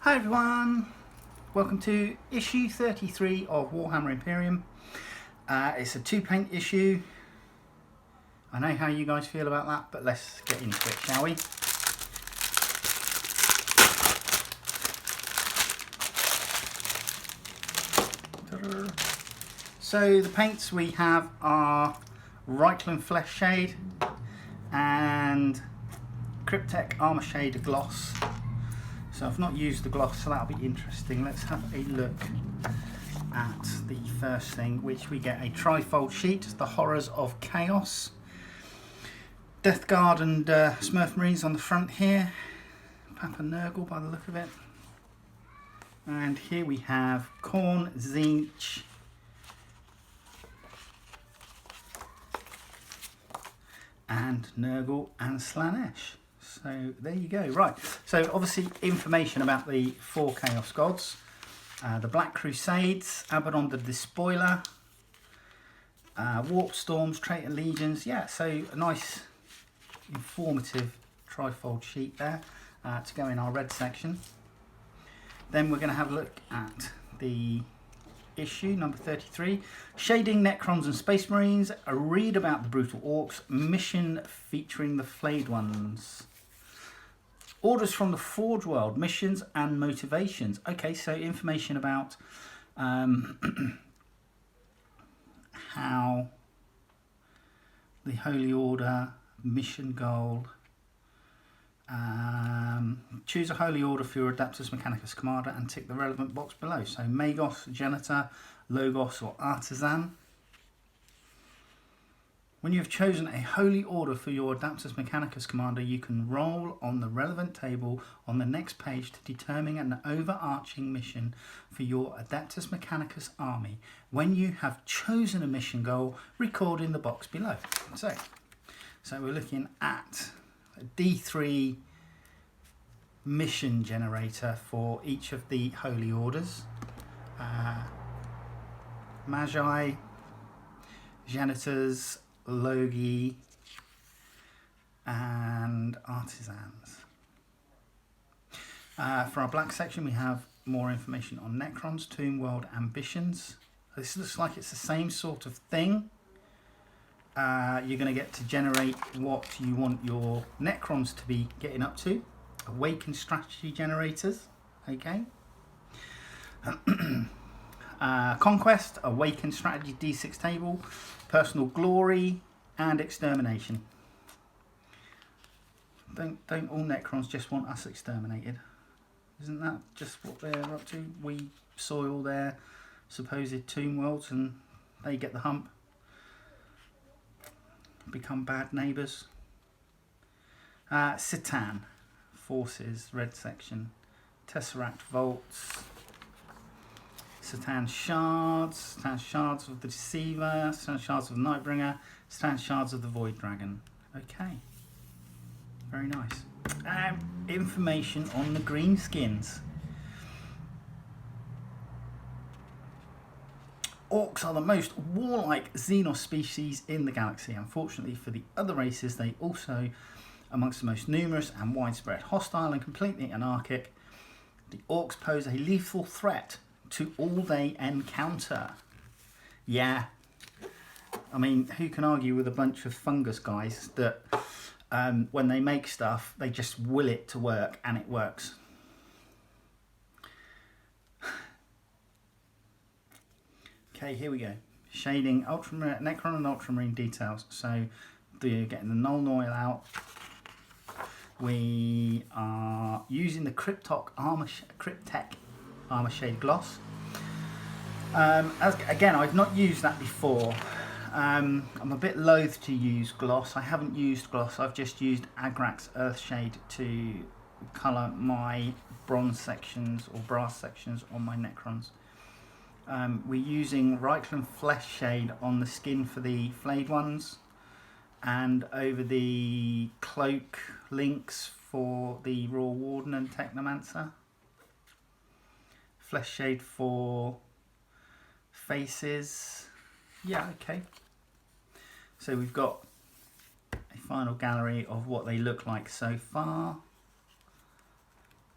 Hi everyone, welcome to issue 33 of Warhammer Imperium. It's a 2-paint issue. I know how you guys feel about that, but let's get into it, shall we? So the paints we have are Reichland Flesh Shade and Canoptek Armour Shade Gloss. So I've not used the gloss, so that'll be interesting. Let's have a look at the first thing, which we get a trifold sheet, The Horrors of Chaos. Death Guard and Smurf Marines on the front here. Papa Nurgle by the look of it. And here we have Khorne, Tzeentch, and Nurgle and Slaanesh. So there you go. Right, so obviously information about the 4 Chaos Gods. The Black Crusades, Abaddon the Despoiler, Warp Storms, Traitor Legions. Yeah, so a nice informative trifold sheet there to go in our red section. Then we're going to have a look at the issue number 33, Shading Necrons and Space Marines, a read about the brutal orcs, mission featuring the flayed ones. Orders from the Forge World, missions and motivations. Okay, so information about how the Holy Order, mission goal. Choose a Holy Order for your Adeptus Mechanicus commander and tick the relevant box below. So Magos, Janitor, Logos or Artisan. When you have chosen a Holy Order for your Adeptus Mechanicus commander, you can roll on the relevant table on the next page to determine an overarching mission for your Adeptus Mechanicus army. When you have chosen a mission goal, record in the box below. So we're looking at a D3 mission generator for each of the Holy Orders. Magi, Janitors, Logi and Artisans. For our black section we have more information on Necrons, Tomb World Ambitions. This looks like it's the same sort of thing. You're going to get to generate what you want your Necrons to be getting up to. Awaken strategy generators. Okay. Conquest, Awaken strategy D6 table, personal glory and extermination. Don't all Necrons just want us exterminated? Isn't that just what they're up to? We soil their supposed tomb worlds and they get the hump. Become bad neighbours. Citan, forces, red section. Tesseract vaults. Citan shards of the Deceiver, Citan shards of the Nightbringer, Citan shards of the Void Dragon. Okay, very nice. Information on the greenskins. Orcs are the most warlike Xenos species in the galaxy. Unfortunately for the other races, they also amongst the most numerous and widespread. Hostile and completely anarchic, the Orcs pose a lethal threat to all they encounter. Yeah, I mean, who can argue with a bunch of fungus guys that when they make stuff, they just will it to work and it works. Okay, here we go. Shading Necron and Ultramarine details. So getting the Null Oil out. We are using the Canoptek Armour Shade Gloss. Again, I've not used that before. I'm a bit loath to use gloss. I haven't used gloss. I've just used Agrax Earthshade to colour my bronze sections or brass sections on my Necrons. We're using Reichland Flesh Shade on the skin for the flayed ones and over the cloak links for the Raw Warden and Technomancer. Flesh Shade for faces. Yeah, okay. So we've got a final gallery of what they look like so far.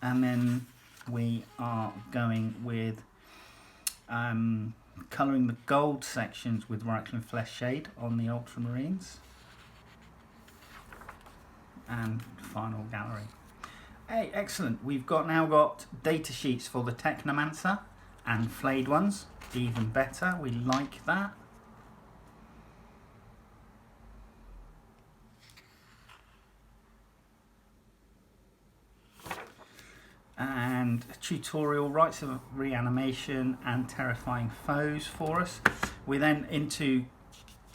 And then we are going with colouring the gold sections with Reichland Flesh Shade on the Ultramarines. And final gallery. Hey, excellent. We've now got data sheets for the Technomancer and flayed ones. Even better, we like that. And a tutorial, rites of reanimation and terrifying foes for us. We're then into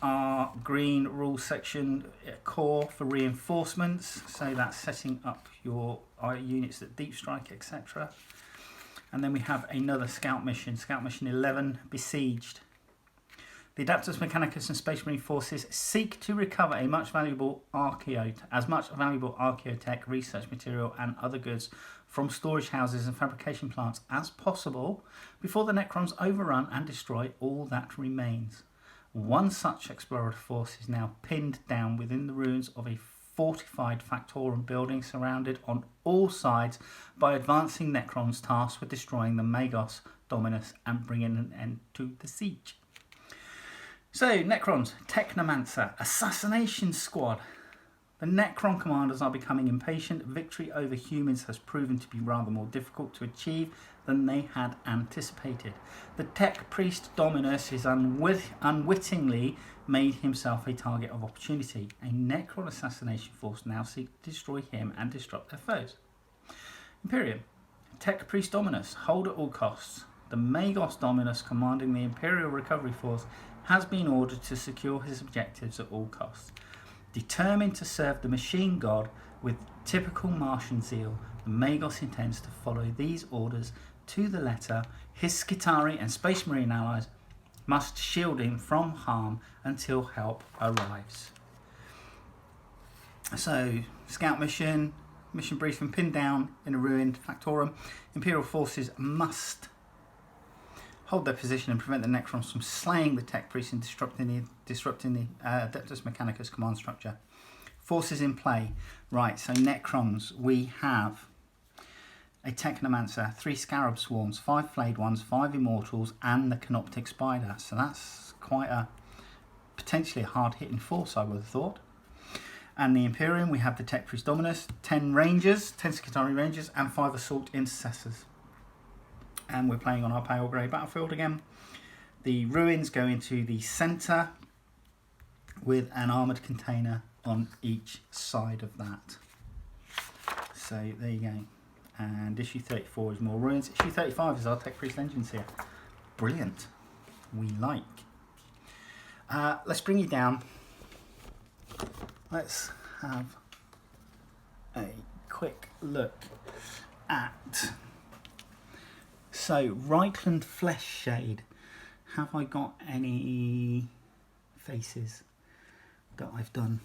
our green rules section core for reinforcements, so that's setting up your units at deep strike, etc. And then we have another scout mission 11, Besieged. The Adeptus Mechanicus and Space Marine forces seek to recover as much valuable archaeotech, research material and other goods from storage houses and fabrication plants as possible before the Necrons overrun and destroy all that remains. One such explorative force is now pinned down within the ruins of a fortified Factorum building surrounded on all sides by advancing Necrons tasked with destroying the Magos Dominus and bringing an end to the siege. So, Necrons, Technomancer, Assassination Squad. The Necron commanders are becoming impatient. Victory over humans has proven to be rather more difficult to achieve than they had anticipated. The Tech Priest Dominus has unwittingly made himself a target of opportunity. A Necron assassination force now seeks to destroy him and disrupt their foes. Imperium, Tech Priest Dominus, hold at all costs. The Magos Dominus, commanding the Imperial Recovery Force, has been ordered to secure his objectives at all costs. Determined to serve the machine god with typical Martian zeal, the Magos intends to follow these orders to the letter. His Skitarii and Space Marine allies must shield him from harm until help arrives. So, scout mission briefing, pinned down in a ruined Factorum. Imperial forces must hold their position and prevent the Necrons from slaying the Tech Priest and disrupting the Adeptus Mechanicus command structure. Forces in play. Right, so Necrons, we have a Technomancer, 3 Scarab Swarms, 5 Flayed Ones, 5 Immortals, and the Canoptek Spider. So that's quite a potentially a hard-hitting force, I would have thought. And the Imperium, we have the Tech Priest Dominus, 10 Rangers, 10 Skitarii Rangers, and 5 Assault Intercessors. And we're playing on our pale grey battlefield again. The ruins go into the centre with an armoured container on each side of that. So there you go. And issue 34 is more ruins. Issue 35 is our Tech Priest Engines here. Brilliant. We like. Let's bring you down. Let's have a quick look at... So, Reichland Flesh Shade. Have I got any faces that I've done?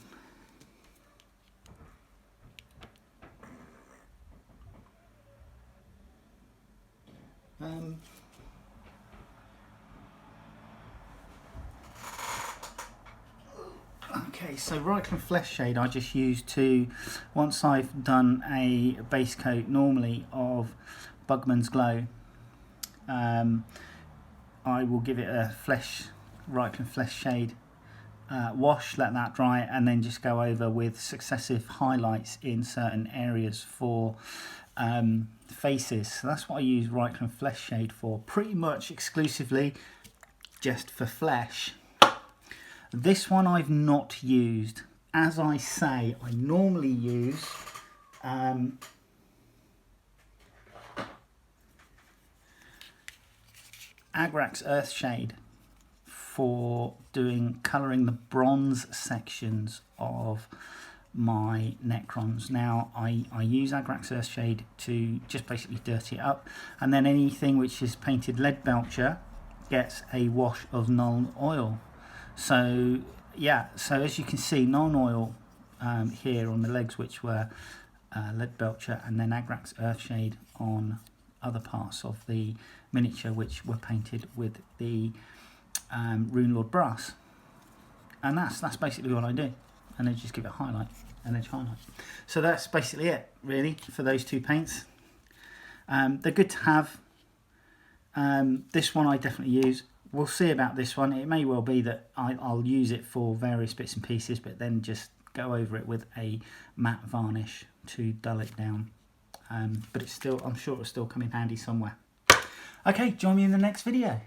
Okay, so Reichland Flesh Shade I just use to, once I've done a base coat normally of Bugman's Glow, I will give it a Reichland Flesh Shade wash, let that dry, and then just go over with successive highlights in certain areas for faces. So that's what I use Reichland Flesh Shade for, pretty much exclusively just for flesh. This one I've not used. As I say, I normally use Agrax Earthshade for colouring the bronze sections of my Necrons. Now I use Agrax Earthshade to just basically dirty it up, and then anything which is painted Lead Belcher gets a wash of Nuln Oil. So yeah, so as you can see, Nuln Oil here on the legs, which were Lead Belcher, and then Agrax Earthshade on other parts of the miniature, which were painted with the Rune Lord Brass. And that's basically what I do, and then just give it a highlight, and then highlight. So that's basically it really for those two paints. They're good to have. This one I definitely use. We'll see about this one. It may well be that I'll use it for various bits and pieces, but then just go over it with a matte varnish to dull it down. But it's still, I'm sure it'll still come in handy somewhere. Okay, join me in the next video.